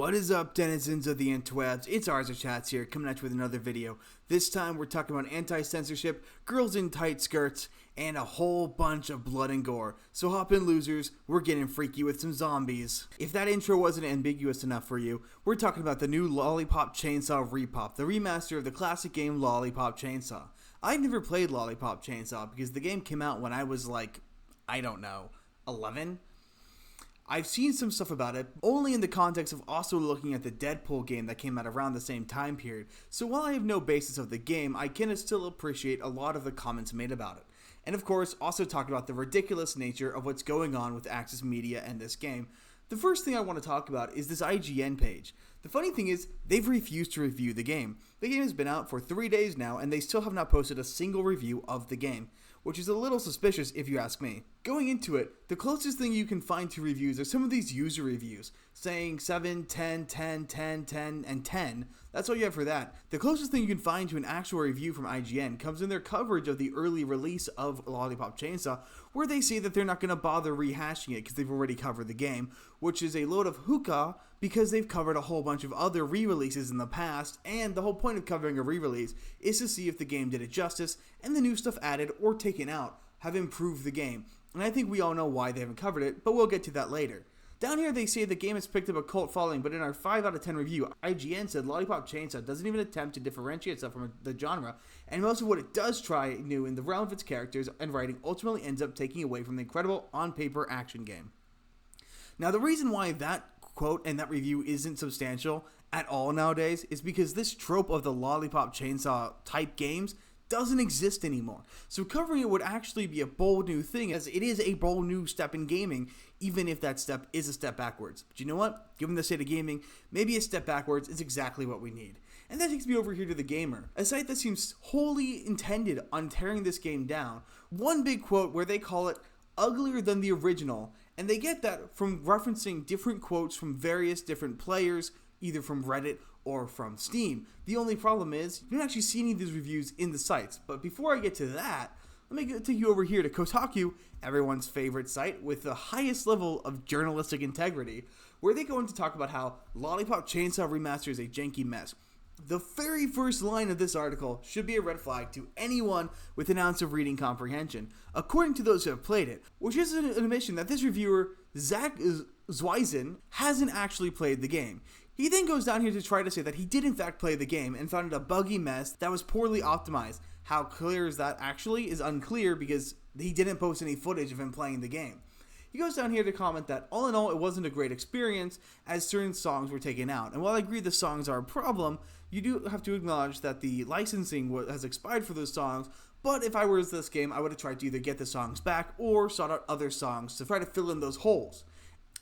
What is up, denizens of the interwebs? It's Chats here, coming at you with another video. This time we're talking about anti-censorship, girls in tight skirts, and a whole bunch of blood and gore. So hop in, losers, we're getting freaky with some zombies. If that intro wasn't ambiguous enough for you, we're talking about the new Lollipop Chainsaw RePop, the remaster of the classic game Lollipop Chainsaw. I've never played Lollipop Chainsaw because the game came out when I was like, I don't know, 11? I've seen some stuff about it, only in the context of also looking at the Deadpool game that came out around the same time period, so while I have no basis of the game, I can still appreciate a lot of the comments made about it. And of course, also talk about the ridiculous nature of what's going on with Access Media and this game. The first thing I want to talk about is this IGN page. The funny thing is, they've refused to review the game. The game has been out for 3 days now, and they still have not posted a single review of the game, which is a little suspicious if you ask me. Going into it, the closest thing you can find to reviews are some of these user reviews, saying 7, 10, 10, 10, 10, and 10. That's all you have for that. The closest thing you can find to an actual review from IGN comes in their coverage of the early release of Lollipop Chainsaw, where they say that they're not going to bother rehashing it because they've already covered the game, which is a load of hookah because they've covered a whole bunch of other re-releases in the past, and the whole point of covering a re-release is to see if the game did it justice, and the new stuff added or taken out have improved the game. And I think we all know why they haven't covered it, but we'll get to that later. Down here they say the game has picked up a cult following, but in our 5 out of 10 review, IGN said Lollipop Chainsaw doesn't even attempt to differentiate itself from the genre, and most of what it does try new in the realm of its characters and writing ultimately ends up taking away from the incredible on-paper action game. Now the reason why that quote and that review isn't substantial at all nowadays is because this trope of the Lollipop Chainsaw type games doesn't exist anymore. So covering it would actually be a bold new thing, as it is a bold new step in gaming, even if that step is a step backwards. But you know what? Given the state of gaming, maybe a step backwards is exactly what we need. And that takes me over here to The Gamer, a site that seems wholly intended on tearing this game down. One big quote where they call it uglier than the original, and they get that from referencing different quotes from various different players, either from Reddit or from Steam. The only problem is, you don't actually see any of these reviews in the sites. But before I get to that, let me take you over here to Kotaku, everyone's favorite site with the highest level of journalistic integrity, where they go on to talk about how Lollipop Chainsaw Remaster is a janky mess. The very first line of this article should be a red flag to anyone with an ounce of reading comprehension, according to those who have played it, which is an admission that this reviewer, Zach Zweisen, hasn't actually played the game. He then goes down here to try to say that he did in fact play the game and found it a buggy mess that was poorly optimized. How clear is that actually is unclear because he didn't post any footage of him playing the game. He goes down here to comment that all in all it wasn't a great experience as certain songs were taken out. And while I agree the songs are a problem, you do have to acknowledge that the licensing has expired for those songs, but if I were this game I would have tried to either get the songs back or sought out other songs to try to fill in those holes.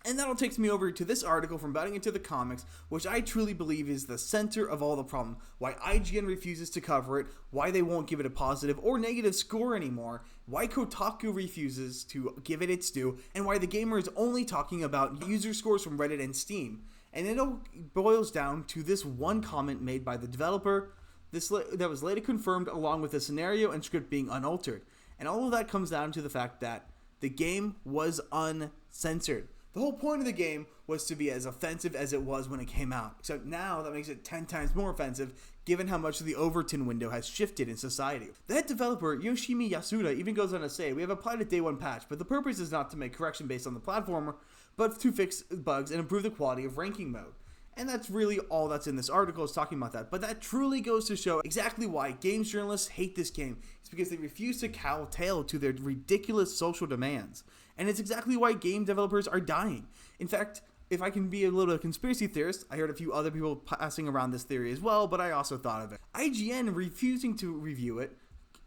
And that'll take me over to this article from Batting Into the Comics, which I truly believe is the center of all the problem. Why IGN refuses to cover it, why they won't give it a positive or negative score anymore, why Kotaku refuses to give it its due, and why The Gamer is only talking about user scores from Reddit and Steam. And it all boils down to this one comment made by the developer that was later confirmed along with the scenario and script being unaltered. And all of that comes down to the fact that the game was uncensored. The whole point of the game was to be as offensive as it was when it came out, except now that makes it 10 times more offensive given how much the Overton window has shifted in society. The head developer, Yoshimi Yasuda, even goes on to say, "We have applied a day one patch, but the purpose is not to make correction based on the platformer, but to fix bugs and improve the quality of ranking mode." And that's really all that's in this article is talking about that. But that truly goes to show exactly why games journalists hate this game. It's because they refuse to kowtow to their ridiculous social demands. And it's exactly why game developers are dying. In fact, if I can be a little conspiracy theorist, I heard a few other people passing around this theory as well, but I also thought of it. IGN refusing to review it,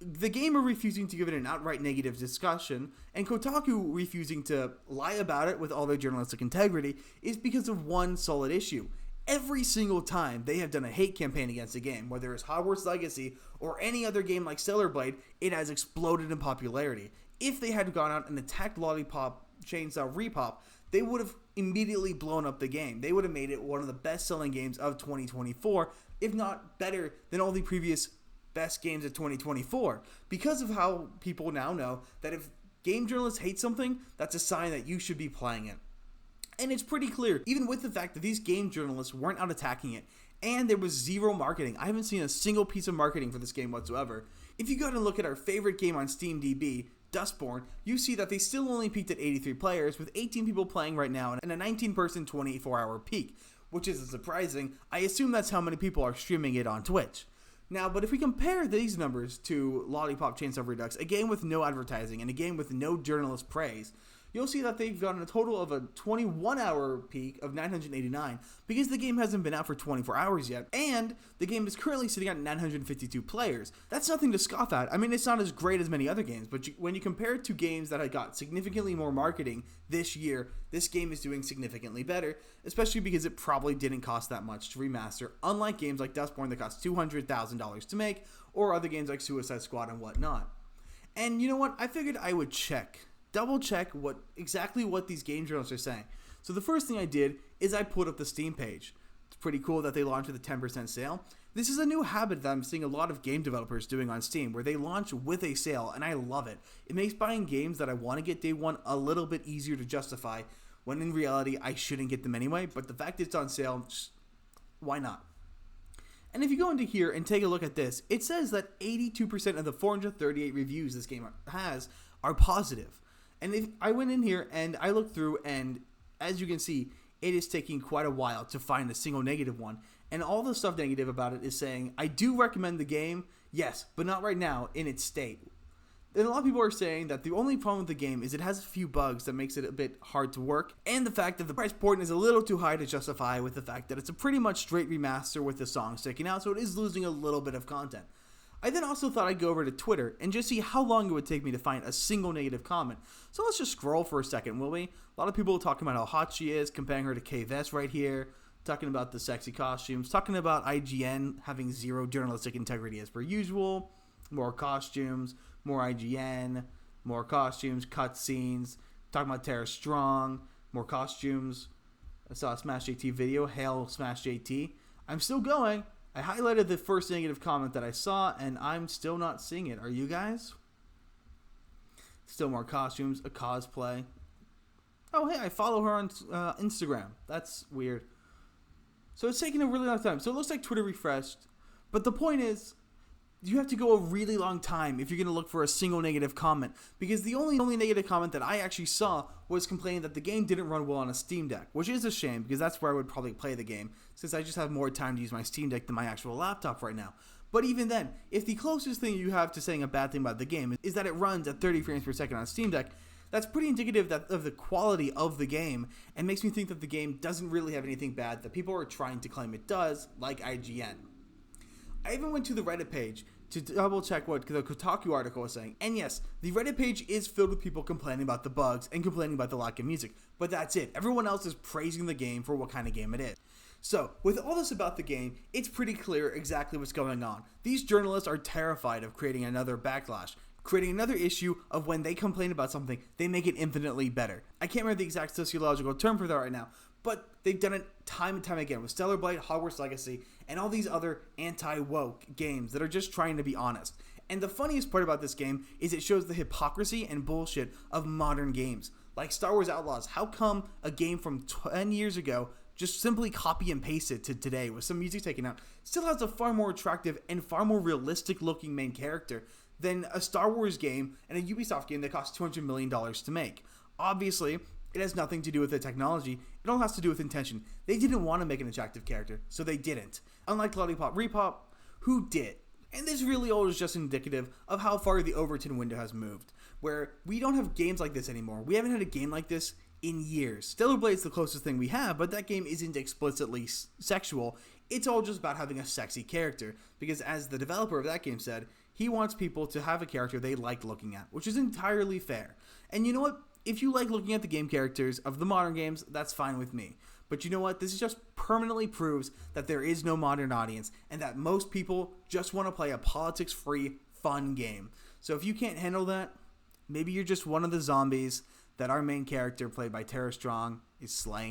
The Gamer refusing to give it an outright negative discussion, and Kotaku refusing to lie about it with all their journalistic integrity is because of one solid issue. Every single time they have done a hate campaign against a game, whether it's Hogwarts Legacy or any other game like Stellar Blade, it has exploded in popularity. If they had gone out and attacked Lollipop Chainsaw RePop, they would have immediately blown up the game. They would have made it one of the best-selling games of 2024, if not better than all the previous best games of 2024, because of how people now know that if game journalists hate something, that's a sign that you should be playing it. And it's pretty clear, even with the fact that these game journalists weren't out attacking it, and there was zero marketing. I haven't seen a single piece of marketing for this game whatsoever. If you go and look at our favorite game on SteamDB, Dustborn, you see that they still only peaked at 83 players, with 18 people playing right now, and a 19-person 24-hour peak, which isn't surprising. I assume that's how many people are streaming it on Twitch. Now, but if we compare these numbers to Lollipop Chainsaw Redux, a game with no advertising and a game with no journalist praise, you'll see that they've gotten a total of a 21-hour peak of 989 because the game hasn't been out for 24 hours yet, and the game is currently sitting at 952 players. That's nothing to scoff at. I mean, it's not as great as many other games, but when you compare it to games that had got significantly more marketing this year, this game is doing significantly better, especially because it probably didn't cost that much to remaster, unlike games like Dustborn that cost $200,000 to make, or other games like Suicide Squad and whatnot. And you know what? I figured I would double check exactly what these game journalists are saying. So the first thing I did is I pulled up the Steam page. It's pretty cool that they launched with a 10% sale. This is a new habit that I'm seeing a lot of game developers doing on Steam, where they launch with a sale, and I love it. It makes buying games that I want to get day one a little bit easier to justify, when in reality I shouldn't get them anyway, but the fact it's on sale, why not? And if you go into here and take a look at this, it says that 82% of the 438 reviews this game has are positive. And if I went in here and I looked through, and as you can see, it is taking quite a while to find a single negative one. And all the stuff negative about it is saying, I do recommend the game, yes, but not right now in its state. And a lot of people are saying that the only problem with the game is it has a few bugs that makes it a bit hard to work, and the fact that the price point is a little too high to justify, with the fact that it's a pretty much straight remaster with the songs sticking out, so it is losing a little bit of content. I then also thought I'd go over to Twitter and just see how long it would take me to find a single negative comment. So let's just scroll for a second, will we? A lot of people talking about how hot she is, comparing her to K-Vest right here, talking about the sexy costumes, talking about IGN having zero journalistic integrity as per usual, more costumes, more IGN, more costumes, cutscenes, talking about Tara Strong, more costumes. I saw a Smash JT video, hail Smash JT. I'm still going. I highlighted the first negative comment that I saw, and I'm still not seeing it. Are you guys? Still more costumes, a cosplay. Oh, hey, I follow her on Instagram. That's weird. So it's taking a really long time. So it looks like Twitter refreshed. But the point is, you have to go a really long time if you're going to look for a single negative comment, because the only negative comment that I actually saw was complaining that the game didn't run well on a Steam Deck, which is a shame because that's where I would probably play the game, since I just have more time to use my Steam Deck than my actual laptop right now. But even then, if the closest thing you have to saying a bad thing about the game is that it runs at 30 frames per second on Steam Deck, that's pretty indicative of the quality of the game, and makes me think that the game doesn't really have anything bad that people are trying to claim it does, like IGN. I even went to the Reddit page to double check what the Kotaku article was saying. And yes, the Reddit page is filled with people complaining about the bugs and complaining about the lack of music. But that's it. Everyone else is praising the game for what kind of game it is. So, with all this about the game, it's pretty clear exactly what's going on. These journalists are terrified of creating another backlash, creating another issue of when they complain about something, they make it infinitely better. I can't remember the exact sociological term for that right now, but they've done it time and time again with Stellar Blade, Hogwarts Legacy, and all these other anti-woke games that are just trying to be honest. And the funniest part about this game is it shows the hypocrisy and bullshit of modern games. Like Star Wars Outlaws, how come a game from 10 years ago, just simply copy and paste it to today with some music taken out, still has a far more attractive and far more realistic looking main character than a Star Wars game and a Ubisoft game that cost $200 million to make. Obviously, it has nothing to do with the technology. It all has to do with intention. They didn't want to make an attractive character, so they didn't. Unlike Lollipop RePop, who did. And this really all is just indicative of how far the Overton window has moved, where we don't have games like this anymore. We haven't had a game like this in years. Stellar Blade's the closest thing we have, but that game isn't explicitly sexual. It's all just about having a sexy character, because as the developer of that game said, he wants people to have a character they like looking at, which is entirely fair. And you know what? If you like looking at the game characters of the modern games, that's fine with me. But you know what? This just permanently proves that there is no modern audience, and that most people just want to play a politics-free, fun game. So if you can't handle that, maybe you're just one of the zombies that our main character, played by Tara Strong, is slaying.